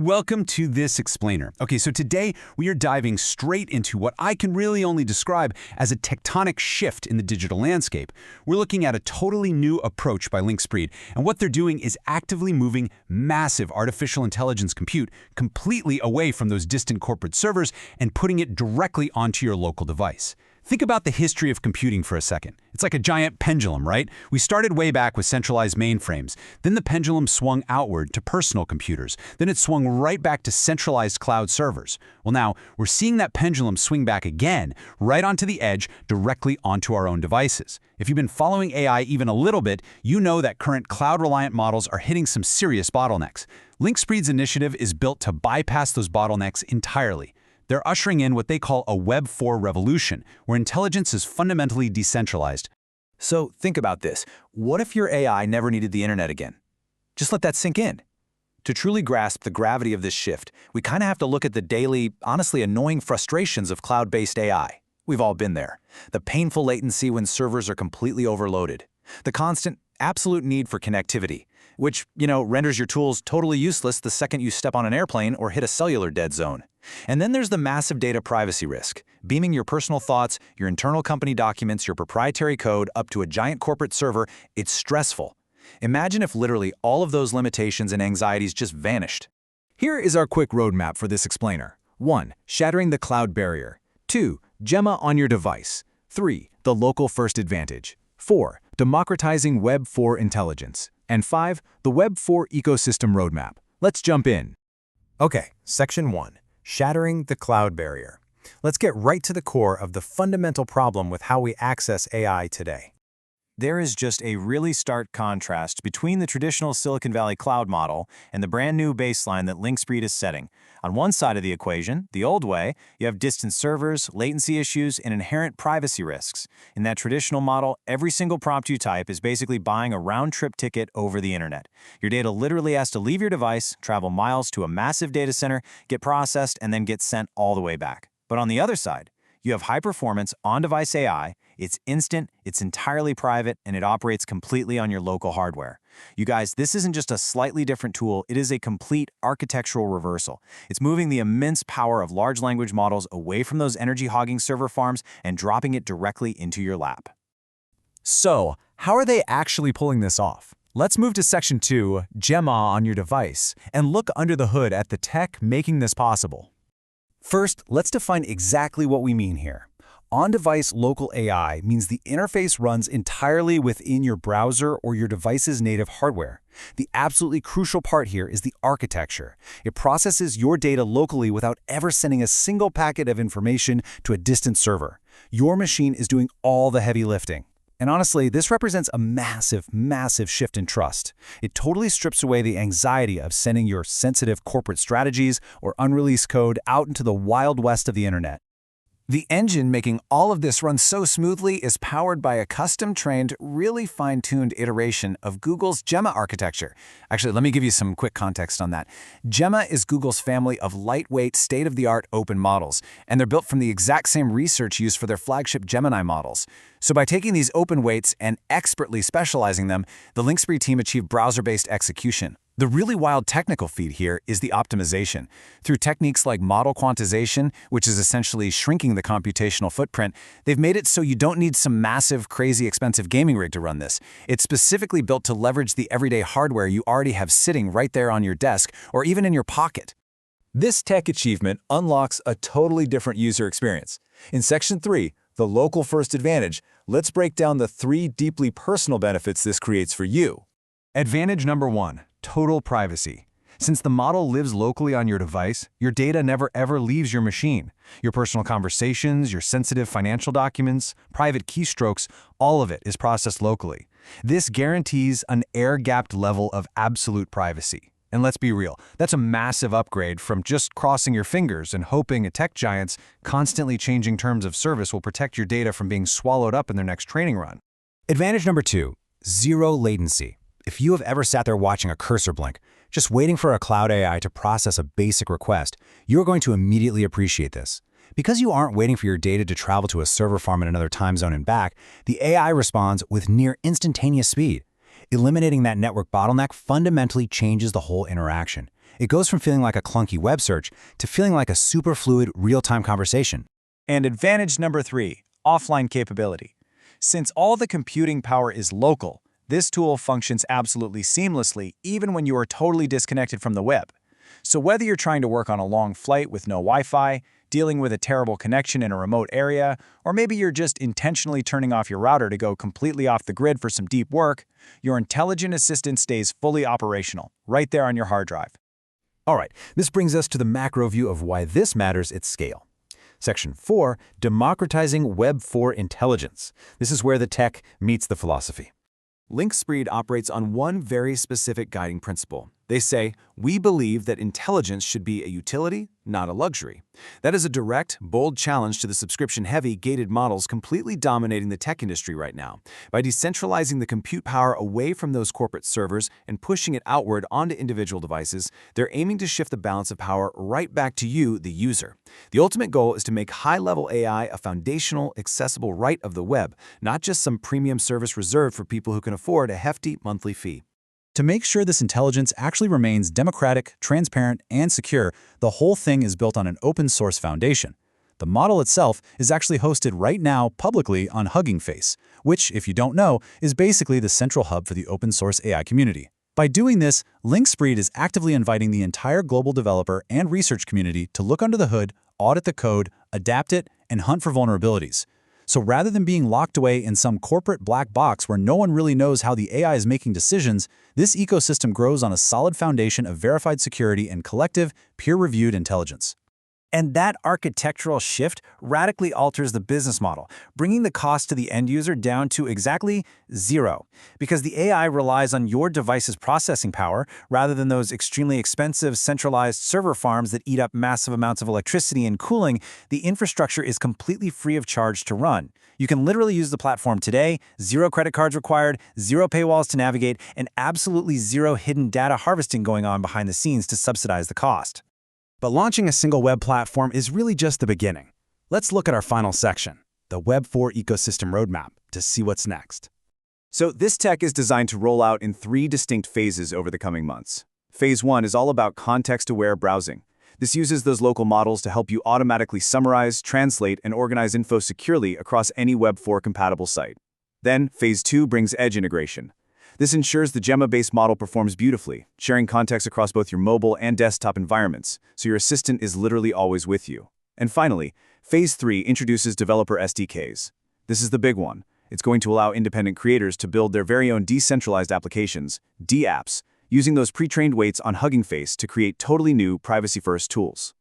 Welcome to This Explainer. Okay, so today we are diving straight into what I can really only describe as a tectonic shift in the digital landscape. We're looking at a totally new approach by Linkspreed, and what they're doing is actively moving massive artificial intelligence compute completely away from those distant corporate servers and putting it directly onto your local device. Think about the history of computing for a second. It's like a giant pendulum, right? We started way back with centralized mainframes. Then the pendulum swung outward to personal computers. Then it swung right back to centralized cloud servers. Well, now we're seeing that pendulum swing back again, right onto the edge, directly onto our own devices. If you've been following AI even a little bit, you know that current cloud-reliant models are hitting some serious bottlenecks. Linkspreed's initiative is built to bypass those bottlenecks entirely. They're ushering in what they call a Web 4 revolution, where intelligence is fundamentally decentralized. So think about this. What if your AI never needed the internet again? Just let that sink in. To truly grasp the gravity of this shift, we kind of have to look at the daily, honestly annoying frustrations of cloud-based AI. We've all been there. The painful latency when servers are completely overloaded. The constant, absolute need for connectivity, which, renders your tools totally useless the second you step on an airplane or hit a cellular dead zone. And then there's the massive data privacy risk, beaming your personal thoughts, your internal company documents, your proprietary code up to a giant corporate server. It's stressful. Imagine if literally all of those limitations and anxieties just vanished. Here is our quick roadmap for this explainer. 1. Shattering the cloud barrier. 2. Gemma on your device. 3. The local first advantage. 4. Democratizing Web 4 intelligence. And 5. The Web 4 ecosystem roadmap. Let's jump in. Okay, Section 1. Shattering the cloud barrier. Let's get right to the core of the fundamental problem with how we access AI today. There is just a really stark contrast between the traditional Silicon Valley cloud model and the brand new baseline that Linkspreed is setting. On one side of the equation, the old way, you have distant servers, latency issues, and inherent privacy risks. In that traditional model, every single prompt you type is basically buying a round-trip ticket over the internet. Your data literally has to leave your device, travel miles to a massive data center, get processed, and then get sent all the way back. But on the other side, you have high-performance, on-device AI. It's instant, it's entirely private, and it operates completely on your local hardware. You guys, this isn't just a slightly different tool, it is a complete architectural reversal. It's moving the immense power of large language models away from those energy-hogging server farms and dropping it directly into your lap. So, how are they actually pulling this off? Let's move to Section 2, Gemma on your device, and look under the hood at the tech making this possible. First, let's define exactly what we mean here. On-device local AI means the interface runs entirely within your browser or your device's native hardware. The absolutely crucial part here is the architecture. It processes your data locally without ever sending a single packet of information to a distant server. Your machine is doing all the heavy lifting. And honestly, this represents a massive, massive shift in trust. It totally strips away the anxiety of sending your sensitive corporate strategies or unreleased code out into the wild west of the internet. The engine making all of this run so smoothly is powered by a custom-trained, really fine-tuned iteration of Google's Gemma architecture. Actually, let me give you some quick context on that. Gemma is Google's family of lightweight, state-of-the-art open models, and they're built from the exact same research used for their flagship Gemini models. So by taking these open weights and expertly specializing them, the Linkspreed team achieved browser-based execution. The really wild technical feat here is the optimization. Through techniques like model quantization, which is essentially shrinking the computational footprint, they've made it so you don't need some massive, crazy expensive gaming rig to run this. It's specifically built to leverage the everyday hardware you already have sitting right there on your desk or even in your pocket. This tech achievement unlocks a totally different user experience. In Section 3, the local first advantage, let's break down the 3 deeply personal benefits this creates for you. Advantage number 1. Total privacy. Since the model lives locally on your device, your data never ever leaves your machine. Your personal conversations, your sensitive financial documents, private keystrokes, all of it is processed locally. This guarantees an air-gapped level of absolute privacy. And let's be real, that's a massive upgrade from just crossing your fingers and hoping a tech giant's constantly changing terms of service will protect your data from being swallowed up in their next training run. Advantage number 2. Zero latency. If you have ever sat there watching a cursor blink, just waiting for a cloud AI to process a basic request, you're going to immediately appreciate this. Because you aren't waiting for your data to travel to a server farm in another time zone and back, the AI responds with near instantaneous speed. Eliminating that network bottleneck fundamentally changes the whole interaction. It goes from feeling like a clunky web search to feeling like a super fluid, real-time conversation. And advantage number 3, offline capability. Since all the computing power is local, this tool functions absolutely seamlessly even when you are totally disconnected from the web. So whether you're trying to work on a long flight with no Wi-Fi, dealing with a terrible connection in a remote area, or maybe you're just intentionally turning off your router to go completely off the grid for some deep work, your intelligent assistant stays fully operational, right there on your hard drive. All right, this brings us to the macro view of why this matters at scale. Section 4, democratizing Web 4 intelligence. This is where the tech meets the philosophy. Linkspreed operates on one very specific guiding principle. They say, we believe that intelligence should be a utility, not a luxury. That is a direct, bold challenge to the subscription-heavy, gated models completely dominating the tech industry right now. By decentralizing the compute power away from those corporate servers and pushing it outward onto individual devices, they're aiming to shift the balance of power right back to you, the user. The ultimate goal is to make high-level AI a foundational, accessible right of the web, not just some premium service reserved for people who can afford a hefty monthly fee. To make sure this intelligence actually remains democratic, transparent, and secure, the whole thing is built on an open-source foundation. The model itself is actually hosted right now publicly on Hugging Face, which, if you don't know, is basically the central hub for the open-source AI community. By doing this, Linkspreed is actively inviting the entire global developer and research community to look under the hood, audit the code, adapt it, and hunt for vulnerabilities. So rather than being locked away in some corporate black box where no one really knows how the AI is making decisions, this ecosystem grows on a solid foundation of verified security and collective, peer-reviewed intelligence. And that architectural shift radically alters the business model, bringing the cost to the end user down to exactly zero. Because the AI relies on your device's processing power rather than those extremely expensive centralized server farms that eat up massive amounts of electricity and cooling, the infrastructure is completely free of charge to run. You can literally use the platform today, zero credit cards required, zero paywalls to navigate, and absolutely zero hidden data harvesting going on behind the scenes to subsidize the cost. But launching a single web platform is really just the beginning. Let's look at our final section, the Web 4 ecosystem roadmap, to see what's next. So this tech is designed to roll out in 3 distinct phases over the coming months. Phase 1 is all about context-aware browsing. This uses those local models to help you automatically summarize, translate, and organize info securely across any Web 4 compatible site. Then, Phase 2 brings edge integration. This ensures the Gemma-based model performs beautifully, sharing context across both your mobile and desktop environments, so your assistant is literally always with you. And finally, Phase 3 introduces developer SDKs. This is the big one. It's going to allow independent creators to build their very own decentralized applications, DApps, using those pre-trained weights on Hugging Face to create totally new, privacy-first tools.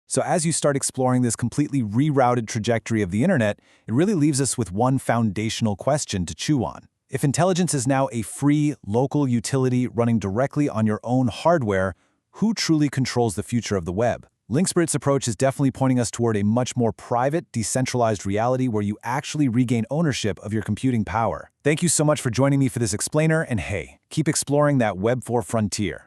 So as you start exploring this completely rerouted trajectory of the internet, it really leaves us with one foundational question to chew on. If intelligence is now a free, local utility running directly on your own hardware, who truly controls the future of the web? Linkspreed's approach is definitely pointing us toward a much more private, decentralized reality where you actually regain ownership of your computing power. Thank you so much for joining me for this explainer, and hey, keep exploring that Web 4 frontier.